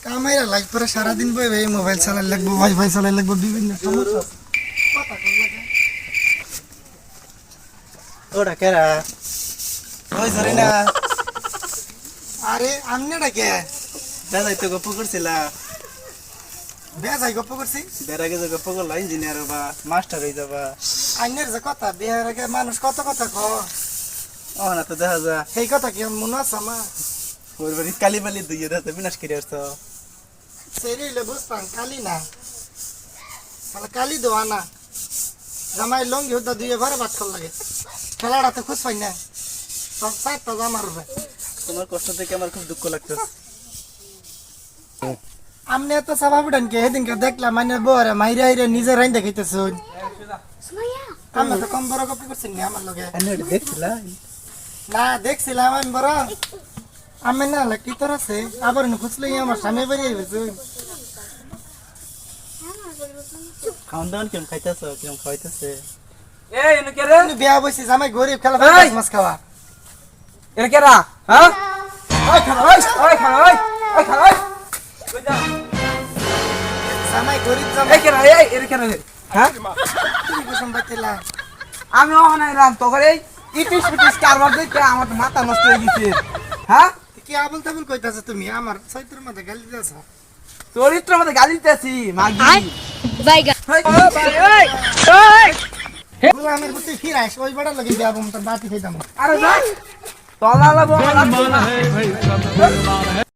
কামাইরা like করে সারাদিন বই ভাই মোবাইল চালাই লাগবো ওয়াইফাই চালাই লাগবো বিভিন্ন সমস্যা আছে। কথা কল লাগে ওটা কেরা ওই ধরে না আরে আমনে ডাকে দাদাই তো গপ্প করছিলা বেজাই গপ্প করছি বের আগে যে গপ্প করলা ইঞ্জিনিয়ার বা মাস্টার হয়ে যাবা আইনের যে কথা বিয়ের আগে মানুষ কত কথা ক ও না তো দেখা যা সেই কথা কি মনে আছে আমার ওর বাড়ি কালি বালি দুইয়ে দাঁতে বিনাশ করে আসতো সেরিলে বুঝতাম কালি না তাহলে কালি দেওয়া না জামাই লঙ্গি হতা দুইয়ে ঘরে ভাত খাল লাগে খেলাটাতে খুশ পাই না সব চারটা জামার উপরে তোমার কষ্ট থেকে আমার খুব দুঃখ লাগতেছে আমনে এত স্বভাব উঠানকে সেদিনকে দেখলাম মানে বরে মাইরে হাইরে নিজে রাইন দেখাইতেছ আমরা তো কম বড় কপি করছি না আমার লগে দেখছিলা না দেখছিলাম আমি বড় আমি না কি তোর আছে আবার খুঁজলে আমার সামনে বেরিয়ে গেছে খাওয়ান দাওয়ান কেমন খাইতেছ কেমন খাওয়াইতেছে এই এনে কে রে বিয়া বসে জামাই গরিব খেলা এই! মাছ খাওয়া এনে কে রা হ্যাঁ ওই খানা ওই খানা ওই খানা ওই কই যা জামাই গরিব এই জামাই কে রা এই এনে কে রা হ্যাঁ কি কুসুম বাতিলা আমি ওখানে রাম তো করে ইটিস পিটিস কারবার দেখে আমার তো মাথা নষ্ট হয়ে গেছে হ্যাঁ কি আবুল তাবুল কইতাছ তুমি আমার চৈত্রের মধ্যে গালি দিতেছ চরিত্রের মধ্যে গালি দিতেছি মাগি বাইগা গোলামের প্রতি ফিরাইস ওই বড় লাগে বিয়া বম তোর বাতি খাইতাম আরে যা তলা লাগবো